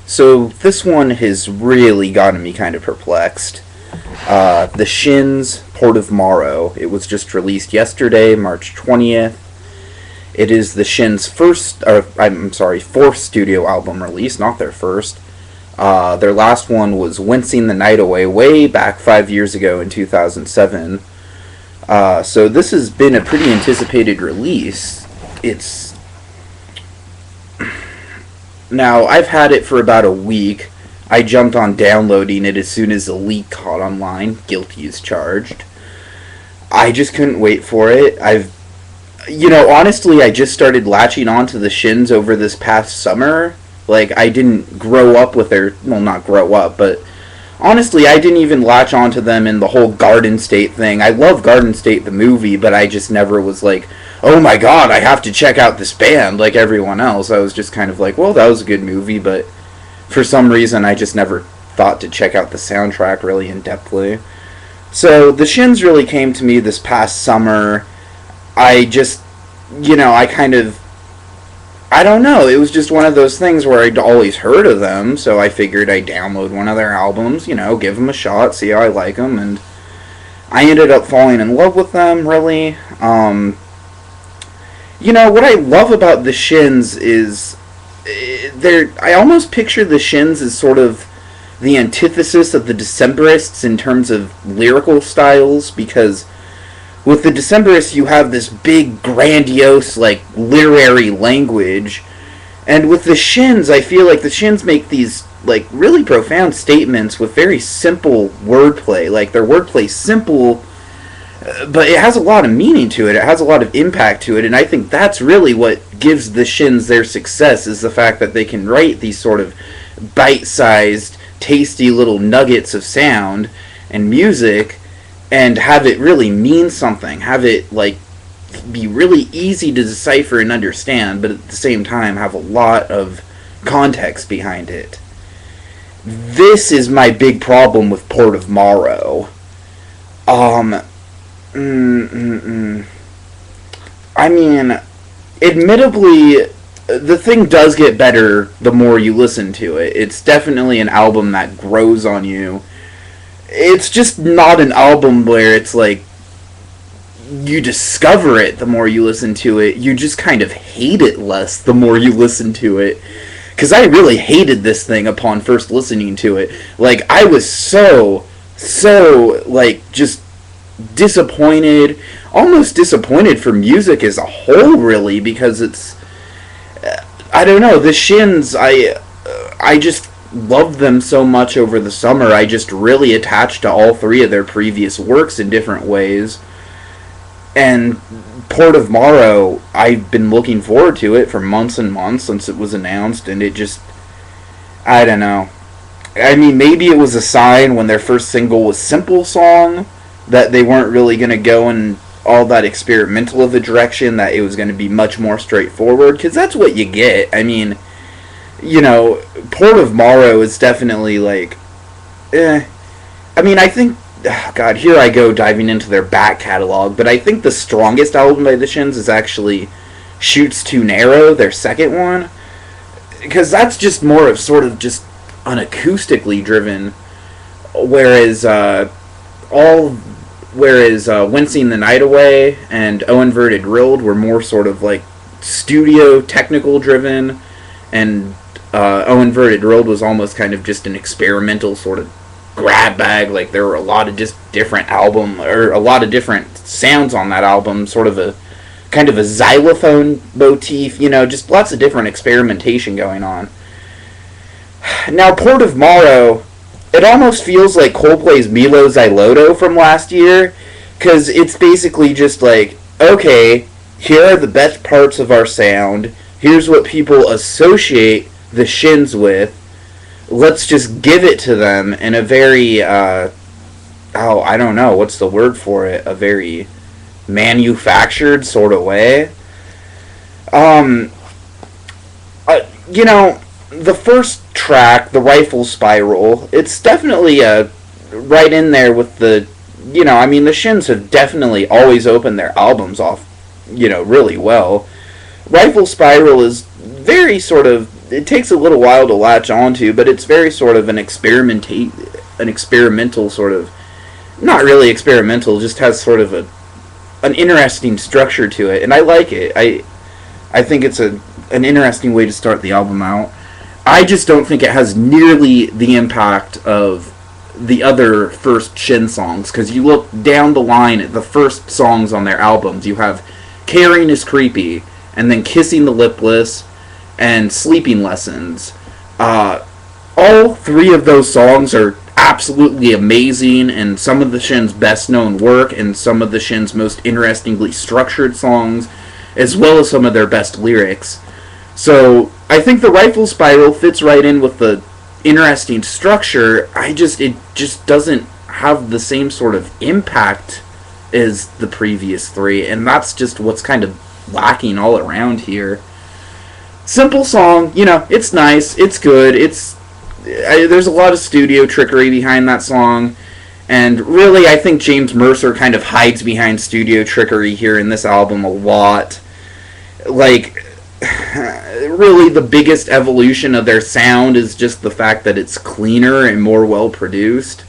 So this one has really gotten me kind of perplexed. The Shins, Port of Morrow. It was just released yesterday, March 20th. It is the Shins' fourth studio album release, not their first. Their last one was Wincing the Night Away, way back 5 years ago in 2007. So this has been a pretty anticipated release. Now, I've had it for about a week. I jumped on downloading it as soon as the leak caught online. Guilty as charged. I just couldn't wait for it. Honestly, I just started latching onto the Shins over this past summer. Like, I didn't grow up with not grow up, but honestly, I didn't even latch onto them in the whole Garden State thing. I love Garden State, the movie, but I just never was like, oh my god, I have to check out this band like everyone else. I was just kind of like, well, that was a good movie, but for some reason I just never thought to check out the soundtrack really in-depthly. So the Shins really came to me this past summer. I just, I don't know, it was just one of those things where I'd always heard of them, so I figured I'd download one of their albums, give them a shot, see how I like them, and I ended up falling in love with them, really. What I love about the Shins is I almost picture the Shins as sort of the antithesis of the Decemberists in terms of lyrical styles, because with the Decemberists you have this big, grandiose, literary language, and with the Shins, I feel like the Shins make these, really profound statements with very simple wordplay. Their wordplay's simple, but it has a lot of meaning to it. It has a lot of impact to it, and I think that's really what gives the Shins their success, is the fact that they can write these sort of bite-sized, tasty little nuggets of sound and music and have it really mean something. Have it, be really easy to decipher and understand, but at the same time have a lot of context behind it. This is my big problem with Port of Morrow. I mean, admittedly, the thing does get better the more you listen to it. It's definitely an album that grows on you. It's just not an album where it's you discover it the more you listen to it. You just kind of hate it less the more you listen to it. Because I really hated this thing upon first listening to it. I was so, just disappointed, almost disappointed for music as a whole, really, because it's, I don't know, the Shins, I just loved them so much over the summer. I just really attached to all three of their previous works in different ways, and Port of Morrow, I've been looking forward to it for months and months since it was announced, and it just, I don't know. I mean, maybe it was a sign when their first single was Simple Song that they weren't really going to go in all that experimental of a direction, that it was going to be much more straightforward, because that's what you get. I mean, Port of Morrow is definitely I mean, I think, oh God, here I go diving into their back catalog, but I think the strongest album by the Shins is actually Shoots Too Narrow, their second one, because that's just more of sort of just an acoustically driven, whereas Wincing the Night Away and O Inverted Rilled were more sort of studio technical driven, and O Inverted Rilled was almost kind of just an experimental sort of grab bag. There were a lot of just different a lot of different sounds on that album, sort of a kind of a xylophone motif, just lots of different experimentation going on. Now, Port of Morrow, it almost feels like Coldplay's Milo Xyloto from last year, because it's basically just okay, here are the best parts of our sound, here's what people associate the Shins with, let's just give it to them in a very, I don't know, what's the word for it, a very manufactured sort of way. The first track, The Rifle Spiral, it's definitely right in there with the, the Shins have definitely always opened their albums off, really well. Rifle Spiral is very sort of, it takes a little while to latch onto, but it's very sort of an experimental sort of, not really experimental, just has sort of an interesting structure to it, and I like it. I think it's an interesting way to start the album out. I just don't think it has nearly the impact of the other first Shin songs, because you look down the line at the first songs on their albums, you have Caring is Creepy, and then Kissing the Lipless, and Sleeping Lessons. All three of those songs are absolutely amazing, and some of the Shin's best known work, and some of the Shin's most interestingly structured songs, as well as some of their best lyrics. So I think the Rifle Spiral fits right in with the interesting structure. It just doesn't have the same sort of impact as the previous three, and that's just what's kind of lacking all around here. Simple song, it's nice, it's good, there's a lot of studio trickery behind that song, and really I think James Mercer kind of hides behind studio trickery here in this album a lot. Like, really the biggest evolution of their sound is just the fact that it's cleaner and more well produced.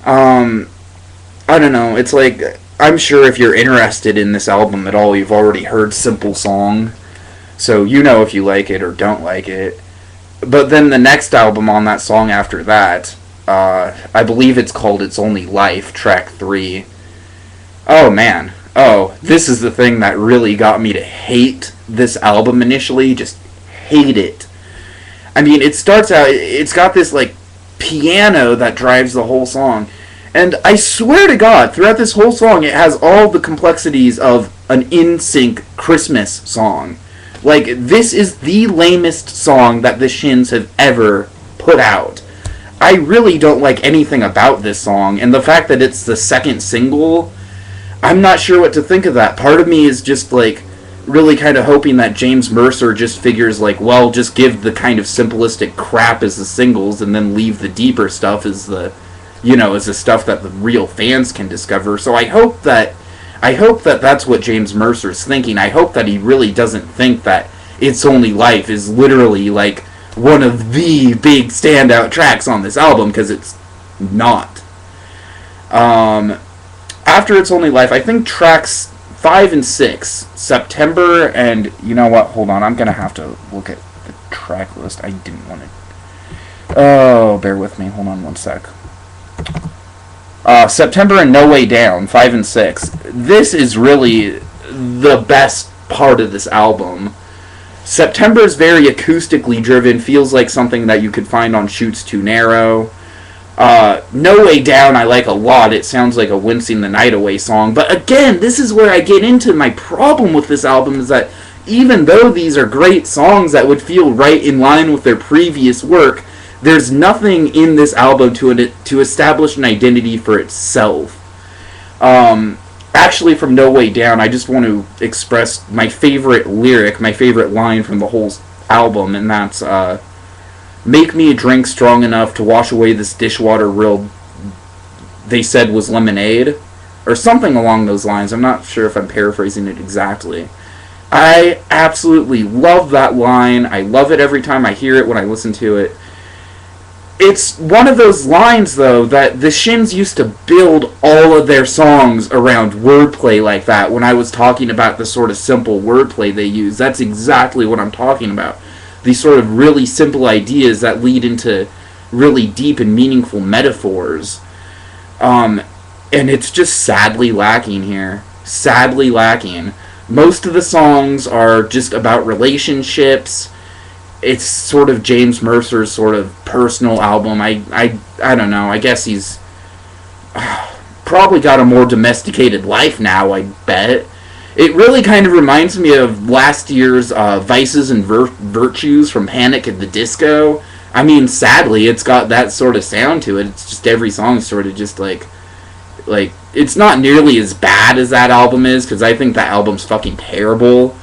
I don't know, it's like, I'm sure if you're interested in this album at all, you've already heard Simple Song, so you know if you like it or don't like it. But then the next album on that song after that, I believe it's called It's Only Life, track 3. Oh man, this is the thing that really got me to hate this album initially, just hate it. I mean, it starts out, it's got this like piano that drives the whole song, and I swear to God, throughout this whole song, it has all the complexities of an NSYNC Christmas song. Like, this is the lamest song that the Shins have ever put out. I really don't like anything about this song, and the fact that it's the second single, I'm not sure what to think of that. Part of me is just, like, really kind of hoping that James Mercer just figures, like, well, just give the kind of simplistic crap as the singles, and then leave the deeper stuff as the, as the stuff that the real fans can discover. So I hope that that's what James Mercer's thinking. I hope that he really doesn't think that It's Only Life is literally, like, one of the big standout tracks on this album, because it's not. After It's Only Life, I think tracks 5 and 6, September, and you know what, hold on, I'm going to have to look at the track list. I didn't want to... Oh, bear with me, hold on one sec. September and No Way Down, 5 and 6. This is really the best part of this album. September is very acoustically driven, feels like something that you could find on Chutes Too Narrow. No Way Down I like a lot. It sounds like a Wincing the Night Away song. But again, this is where I get into my problem with this album, is that even though these are great songs that would feel right in line with their previous work, there's nothing in this album to establish an identity for itself. Actually, from No Way Down, I just want to express my favorite lyric, my favorite line from the whole album, and that's, make me a drink strong enough to wash away this dishwater rill they said was lemonade, or something along those lines. I'm not sure if I'm paraphrasing it exactly. I absolutely love that line. I love it every time I hear it when I listen to it. It's one of those lines, though, that the Shins used to build all of their songs around wordplay like that. When I was talking about the sort of simple wordplay they use, that's exactly what I'm talking about. These sort of really simple ideas that lead into really deep and meaningful metaphors. And it's just sadly lacking here. Sadly lacking. Most of the songs are just about relationships. It's sort of James Mercer's sort of personal album. I don't know. I guess he's probably got a more domesticated life now, I bet. It really kind of reminds me of last year's Vices and Virtues from Panic at the Disco. I mean, sadly, it's got that sort of sound to it. It's just every song sort of just like it's not nearly as bad as that album is, because I think that album's fucking terrible.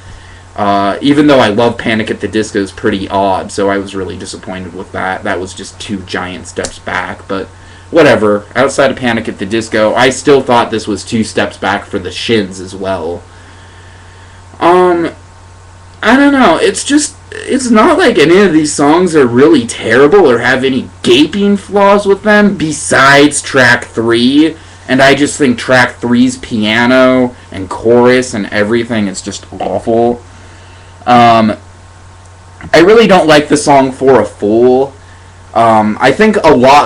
Even though I love Panic at the Disco, is pretty odd, so I was really disappointed with that. That was just 2 giant steps back, but whatever. Outside of Panic at the Disco, I still thought this was 2 steps back for the Shins as well. I don't know, it's just, it's not like any of these songs are really terrible or have any gaping flaws with them besides track 3. And I just think track 3's piano and chorus and everything is just awful. I really don't like the song For a Fool. I think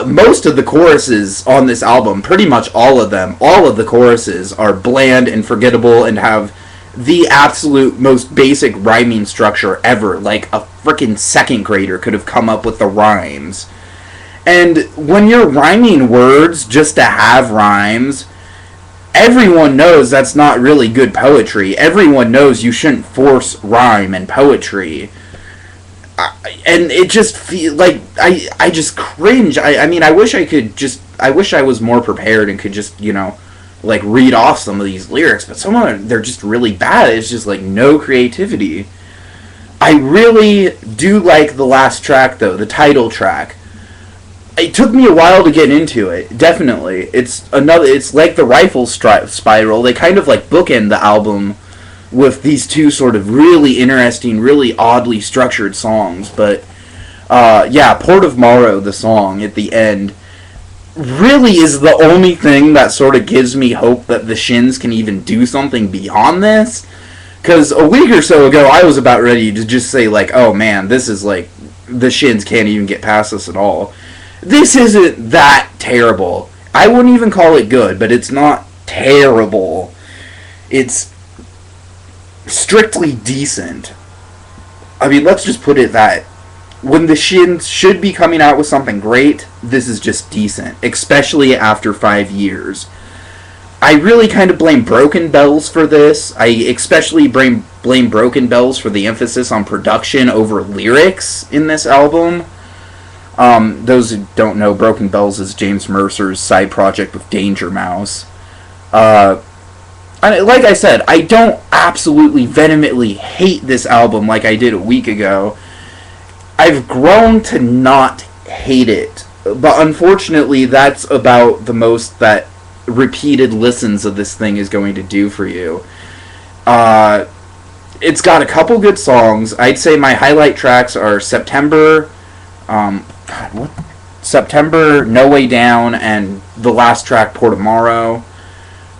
most of the choruses on this album, pretty much all of the choruses are bland and forgettable and have the absolute most basic rhyming structure ever. Like a freaking second grader could have come up with the rhymes. And when you're rhyming words just to have rhymes, everyone knows that's not really good poetry. Everyone knows you shouldn't force rhyme in poetry. And it just feel like I just cringe. I mean, I wish I was more prepared and could just, like read off some of these lyrics, but some of them, they're just really bad. It's just like no creativity. I really do like the last track though, the title track. It took me a while to get into it, definitely. It's like the Rifle Spiral. They kind of like bookend the album with these two sort of really interesting, really oddly structured songs. But, Port of Morrow, the song at the end, really is the only thing that sort of gives me hope that the Shins can even do something beyond this. Because a week or so ago, I was about ready to just say, like, oh man, this is like, the Shins can't even get past this at all. This isn't that terrible. I wouldn't even call it good, but it's not terrible. It's strictly decent. I mean, let's just put it that when the Shins should be coming out with something great, this is just decent, especially after 5 years. I really kind of blame Broken Bells for this. I especially blame Broken Bells for the emphasis on production over lyrics in this album. Those who don't know, Broken Bells is James Mercer's side project with Danger Mouse. Like I said, I don't absolutely vehemently hate this album like I did a week ago. I've grown to not hate it, but unfortunately that's about the most that repeated listens of this thing is going to do for you. It's got a couple good songs. I'd say my highlight tracks are September, September, No Way Down, and the last track, Port of Morrow.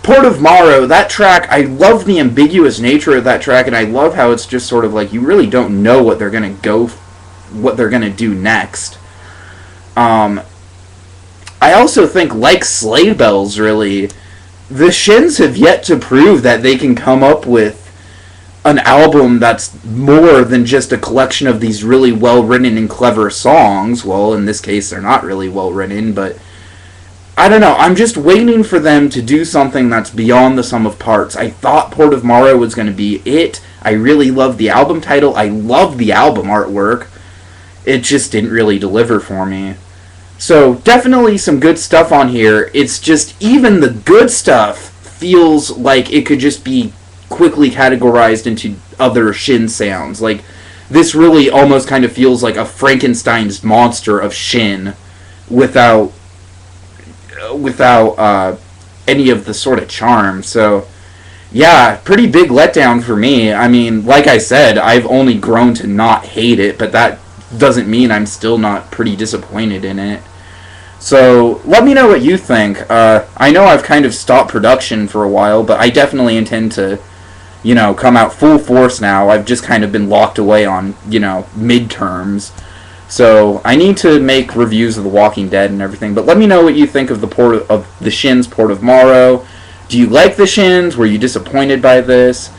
Port of Morrow, that track, I love the ambiguous nature of that track, and I love how it's just sort of like you really don't know what they're gonna do next. I also think, like Sleigh Bells, really, the Shins have yet to prove that they can come up with an album that's more than just a collection of these really well-written and clever songs. Well, in this case, they're not really well-written, but I don't know. I'm just waiting for them to do something that's beyond the sum of parts. I thought Port of Morrow was going to be it. I really loved the album title. I loved the album artwork. It just didn't really deliver for me. So, definitely some good stuff on here. It's just, even the good stuff feels like it could just be quickly categorized into other Shin sounds. Like, this really almost kind of feels like a Frankenstein's monster of Shin without any of the sort of charm. So, yeah, pretty big letdown for me. I mean, like I said, I've only grown to not hate it, but that doesn't mean I'm still not pretty disappointed in it. So, let me know what you think. I know I've kind of stopped production for a while, but I definitely intend to, come out full force now. I've just kind of been locked away on, midterms. So, I need to make reviews of The Walking Dead and everything, but let me know what you think of the Shins' Port of Morrow. Do you like the Shins? Were you disappointed by this?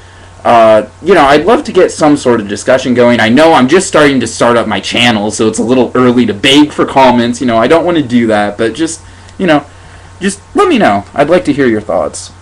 I'd love to get some sort of discussion going. I know I'm just starting to start up my channel, so it's a little early to beg for comments. I don't want to do that, but just let me know. I'd like to hear your thoughts.